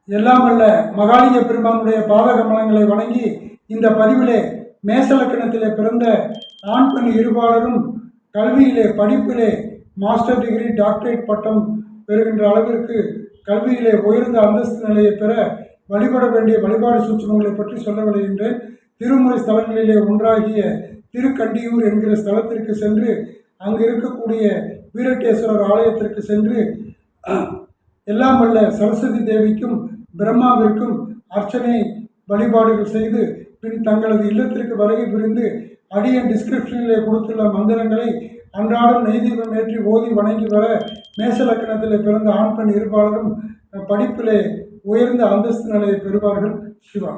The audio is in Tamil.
எல்லாம் அல்ல மகாலிங்க பெருமானுடைய பாதகமலங்களை வணங்கி இந்த பதிவிலே மேசலக்கணத்திலே பிறந்த ஆண் பெண் இருபாலரும் கல்வியிலே படிப்பிலே மாஸ்டர் டிகிரி டாக்டரேட் பட்டம் பெறுகின்ற அளவிற்கு கல்வியிலே உயர்ந்த அந்தஸ்து நிலையை பெற வழிபட வேண்டிய வழிபாடு சூட்சுமங்களை பற்றி சொல்ல விளைகின்றேன். திருமுறை ஸ்தலங்களிலே ஒன்றாகிய திருக்கண்டியூர் என்கிற ஸ்தலத்திற்கு சென்று அங்கு இருக்கக்கூடிய வீரட்டேஸ்வரர் ஆலயத்திற்கு சென்று எல்லாம் வல்ல சரஸ்வதி தேவிக்கும் பிரம்மாவிற்கும் அர்ச்சனை வழிபாடுகள் செய்து பின் தங்களது இல்லத்திற்கு வருகை புரிந்து அடியன் டிஸ்கிரிப்ஷனிலே கொடுத்துள்ள மந்திரங்களை அன்றாடம் நெய்தீபம் ஏற்றி ஓதி வணங்கி வர மேசலக்கணத்தில் பிறந்த ஆண் பெண் இருபாலரும் படிப்பிலே உயர்ந்த அந்தஸ்து நிலையை பெறுவார்கள். சிவா.